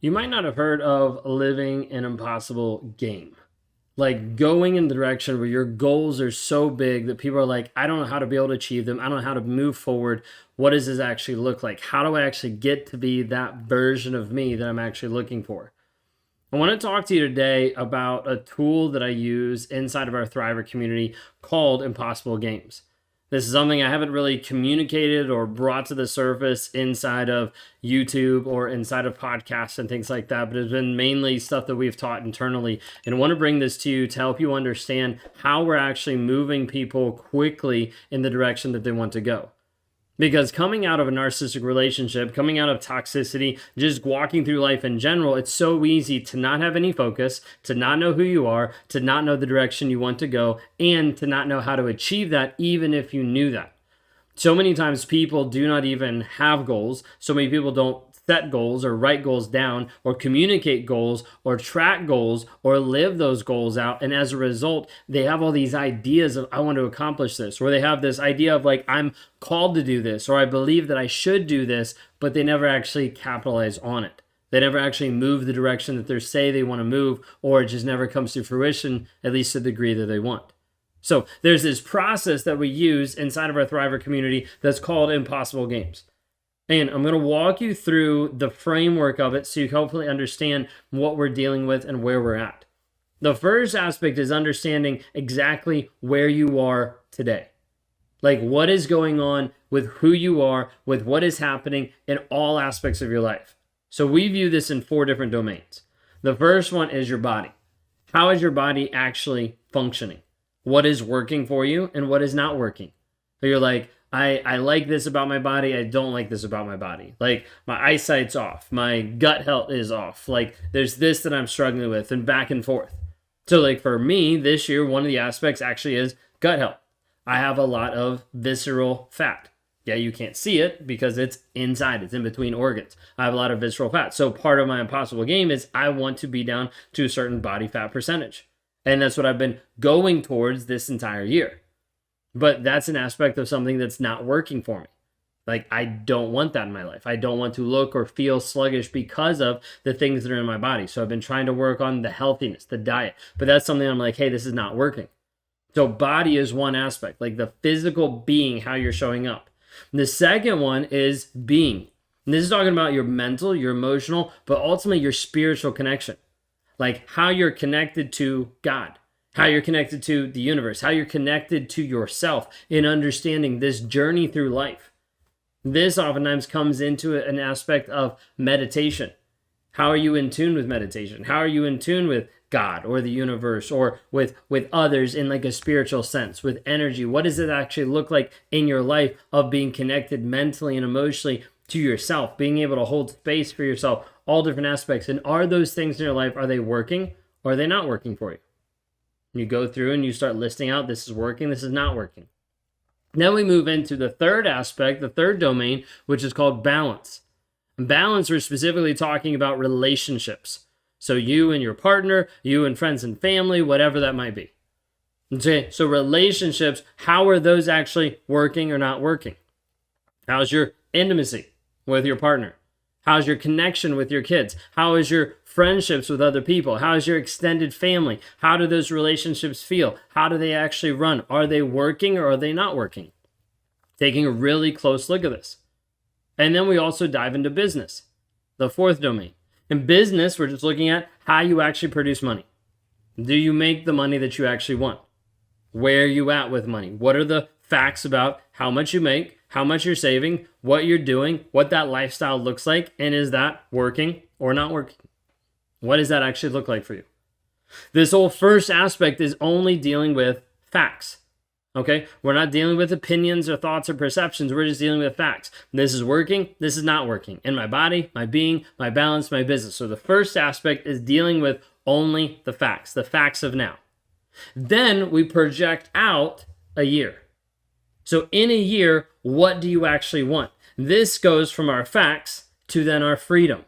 You might not have heard of living an impossible game. Like going in the direction where your goals are so big that people are like, I don't know how to be able to achieve them. I don't know how to move forward. What does this actually look like? How do I actually get to be that version of me that I'm actually looking for? I want to talk to you today about a tool that I use inside of our Thriver community called Impossible Games. This is something I haven't really communicated or brought to the surface inside of YouTube or inside of podcasts and things like that, but it's been mainly stuff that we've taught internally. And I want to bring this to you to help you understand how we're actually moving people quickly in the direction that they want to go. Because coming out of a narcissistic relationship, coming out of toxicity, just walking through life in general, it's so easy to not have any focus, to not know who you are, to not know the direction you want to go, and to not know how to achieve that, even if you knew that. So many times people do not even have goals. So many people don't set goals or write goals down or communicate goals or track goals or live those goals out. And as a result, they have all these ideas of, I want to accomplish this, or they have this idea of like, I'm called to do this, or I believe that I should do this, but they never actually capitalize on it. They never actually move the direction that they say they want to move, or it just never comes to fruition, at least to the degree that they want. So there's this process that we use inside of our Thriver community that's called Impossible Games. And I'm going to walk you through the framework of it so you hopefully understand what we're dealing with and where we're at. The first aspect is understanding exactly where you are today. Like what is going on with who you are, with what is happening in all aspects of your life. So we view this in 4 different domains. The first one is your body. How is your body actually functioning? What is working for you and what is not working? So you're like, I like this about my body. I don't like this about my body. Like my eyesight's off. My gut health is off. Like there's this that I'm struggling with and back and forth. So like for me this year, one of the aspects actually is gut health. I have a lot of visceral fat. Yeah, you can't see it because it's inside. It's in between organs. I have a lot of visceral fat. So part of my impossible game is I want to be down to a certain body fat percentage. And that's what I've been going towards this entire year. But that's an aspect of something that's not working for me. Like, I don't want that in my life. I don't want to look or feel sluggish because of the things that are in my body. So I've been trying to work on the healthiness, the diet. But that's something I'm like, hey, this is not working. So body is one aspect, like the physical being, how you're showing up. And the second one is being. And this is talking about your mental, your emotional, but ultimately your spiritual connection. Like how you're connected to God, how you're connected to the universe, how you're connected to yourself in understanding this journey through life. This oftentimes comes into an aspect of meditation. How are you in tune with meditation? How are you in tune with God or the universe or with others in like a spiritual sense, with energy? What does it actually look like in your life of being connected mentally and emotionally to yourself, being able to hold space for yourself, all different aspects? And are those things in your life, are they working or are they not working for you? You go through and you start listing out, this is working, this is not working. Then we move into the third aspect, the third domain, which is called balance. Balance, we're specifically talking about relationships. So you and your partner, you and friends and family, whatever that might be. Okay, so relationships, how are those actually working or not working? How's your intimacy with your partner? How's your connection with your kids? How is your friendships with other people? How is your extended family? How do those relationships feel? How do they actually run? Are they working or are they not working? Taking a really close look at this. And then we also dive into business, the fourth domain. In business, we're just looking at how you actually produce money. Do you make the money that you actually want? Where are you at with money? What are the facts about how much you make, how much you're saving, what you're doing, what that lifestyle looks like, and is that working or not working? What does that actually look like for you? This whole first aspect is only dealing with facts. Okay? We're not dealing with opinions or thoughts or perceptions. We're just dealing with facts. This is working. This is not working. In my body, my being, my balance, my business. So the first aspect is dealing with only the facts of now. Then we project out a year. So in a year, what do you actually want? This goes from our facts to then our freedom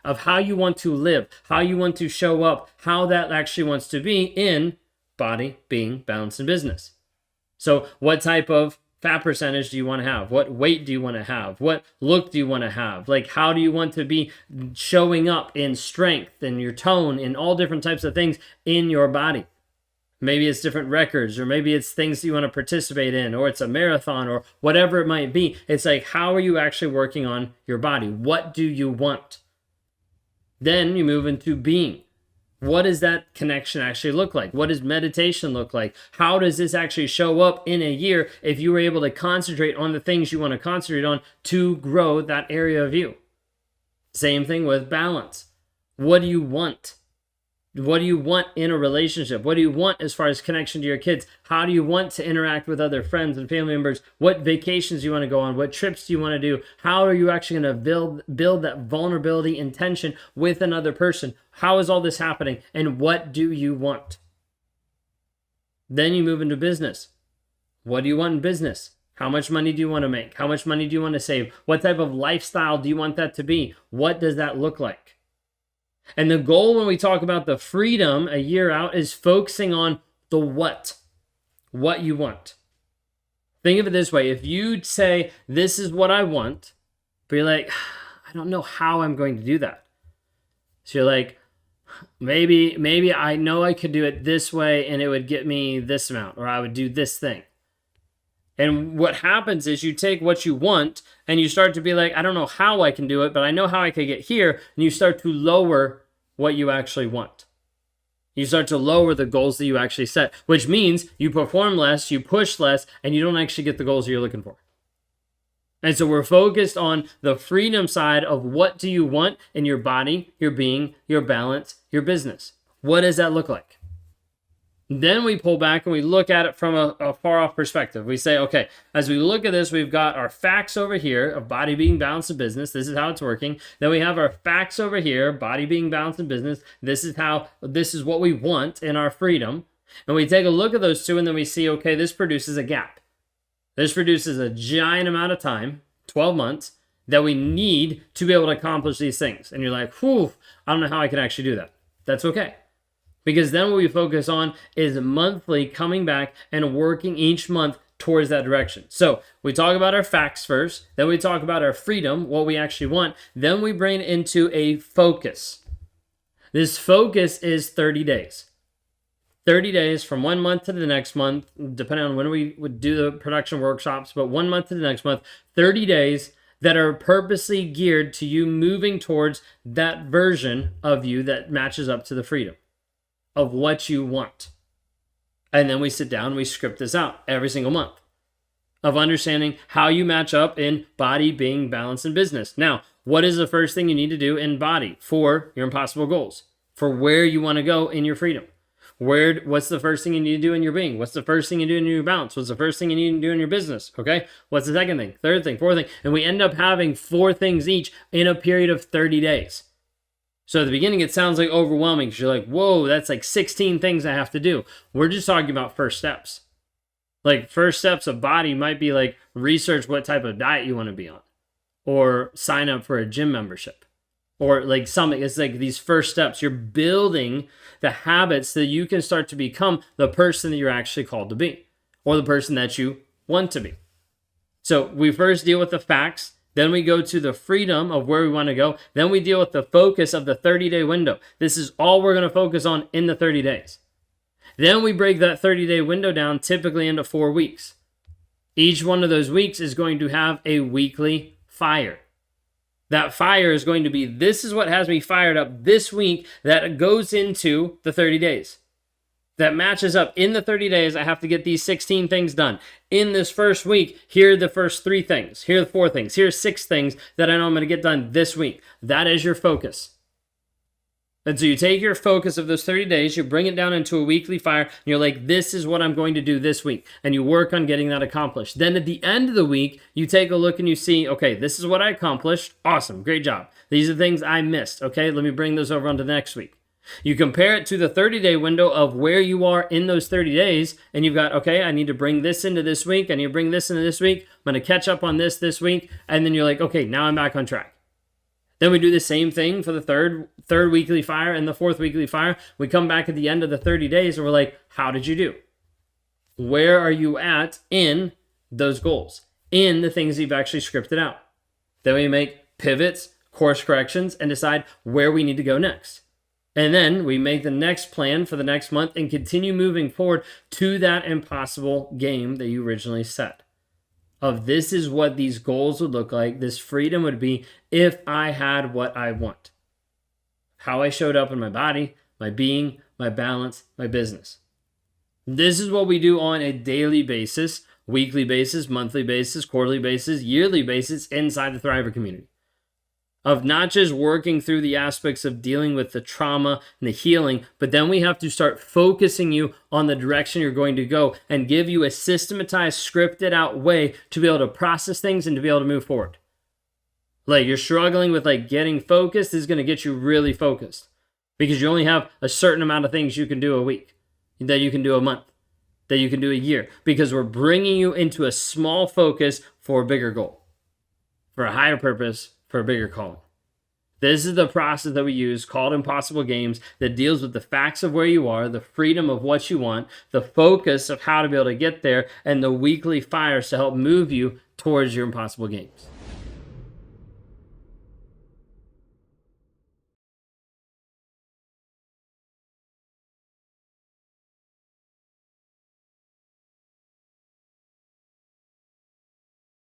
of how you want to live, how you want to show up, how that actually wants to be in body, being, balance, and business. So what type of fat percentage do you want to have? What weight do you want to have? What look do you want to have? Like, how do you want to be showing up in strength and your tone and all different types of things in your body? Maybe it's different records, or maybe it's things that you want to participate in, or it's a marathon, or whatever it might be. It's like, how are you actually working on your body? What do you want? Then you move into being. What does that connection actually look like? What does meditation look like? How does this actually show up in a year if you were able to concentrate on the things you want to concentrate on to grow that area of you? Same thing with balance. What do you want? What do you want in a relationship? What do you want as far as connection to your kids? How do you want to interact with other friends and family members? What vacations do you want to go on? What trips do you want to do? How are you actually going to build that vulnerability and tension with another person? How is all this happening? And what do you want? Then you move into business. What do you want in business? How much money do you want to make? How much money do you want to save? What type of lifestyle do you want that to be? What does that look like? And the goal when we talk about the freedom a year out is focusing on the what you want. Think of it this way. If you say, this is what I want, but you're like, I don't know how I'm going to do that. So you're like, maybe I know I could do it this way and it would get me this amount, or I would do this thing. And what happens is you take what you want and you start to be like, I don't know how I can do it, but I know how I could get here. And you start to lower what you actually want. You start to lower the goals that you actually set, which means you perform less, you push less, and you don't actually get the goals that you're looking for. And so we're focused on the freedom side of what do you want in your body, your being, your balance, your business. What does that look like? Then we pull back and we look at it from a far off perspective. We say, okay, as we look at this, we've got our facts over here of body, being, balance, and business. This is how it's working. Then we have our facts over here, body, being, balance, and business. This is what we want in our freedom. And we take a look at those two and then we see, okay, this produces a gap. This produces a giant amount of time, 12 months, that we need to be able to accomplish these things. And you're like, whew, I don't know how I can actually do that. That's okay. Because then what we focus on is monthly coming back and working each month towards that direction. So we talk about our facts first, then we talk about our freedom, what we actually want, then we bring it into a focus. This focus is 30 days. 30 days from 1 month to the next month, depending on when we would do the production workshops, but 1 month to the next month, 30 days that are purposely geared to you moving towards that version of you that matches up to the freedom of what you want. And then we sit down and we script this out every single month of understanding how you match up in body, being, balance, and business. Now, what is the first thing you need to do in body for your impossible goals, for where you want to go in your freedom? What's the first thing you need to do in your being? What's the first thing you do in your balance? What's the first thing you need to do in your business? Okay. What's the second thing, third thing, fourth thing? And we end up having 4 things each in a period of 30 days. So at the beginning, it sounds like overwhelming because you're like, whoa, that's like 16 things I have to do. We're just talking about first steps. Like first steps of body might be like research what type of diet you want to be on, or sign up for a gym membership, or like something. It's like these first steps. You're building the habits so that you can start to become the person that you're actually called to be, or the person that you want to be. So we first deal with the facts. Then we go to the freedom of where we want to go. Then we deal with the focus of the 30-day window. This is all we're going to focus on in the 30 days. Then we break that 30-day window down typically into 4 weeks. Each one of those weeks is going to have a weekly fire. That fire is going to be, this is what has me fired up this week that goes into the 30 days. That matches up in the 30 days. I have to get these 16 things done. In this first week, here are the first 3 things. Here are the 4 things. Here's 6 things that I know I'm going to get done this week. That is your focus. And so you take your focus of those 30 days, you bring it down into a weekly fire, and you're like, this is what I'm going to do this week. And you work on getting that accomplished. Then at the end of the week, you take a look and you see, okay, this is what I accomplished. Awesome. Great job. These are the things I missed. Okay, let me bring those over onto the next week. You compare it to the 30-day window of where you are in those 30 days, and you've got, okay, I need to bring this into this week. I need to bring this into this week. I'm going to catch up on this week. And then you're like, okay, now I'm back on track. Then we do the same thing for the third weekly fire and the 4th weekly fire. We come back at the end of the 30 days and we're like, how did you do? Where are you at in those goals in the things you've actually scripted out. Then we make pivots, course corrections, and decide where we need to go next. And then we make the next plan for the next month and continue moving forward to that impossible game that you originally set. Of this is what these goals would look like. This freedom would be if I had what I want. How I showed up in my body, my being, my balance, my business. This is what we do on a daily basis, weekly basis, monthly basis, quarterly basis, yearly basis inside the Thriver community. Of not just working through the aspects of dealing with the trauma and the healing, but then we have to start focusing you on the direction you're going to go and give you a systematized, scripted out way to be able to process things and to be able to move forward. Like you're struggling with getting focused, this is going to get you really focused because you only have a certain amount of things you can do a week, that you can do a month, that you can do a year, because we're bringing you into a small focus for a bigger goal, for a higher purpose, for a bigger calling. This is the process that we use called Impossible Games that deals with the facts of where you are, the freedom of what you want, the focus of how to be able to get there, and the weekly fires to help move you towards your impossible games.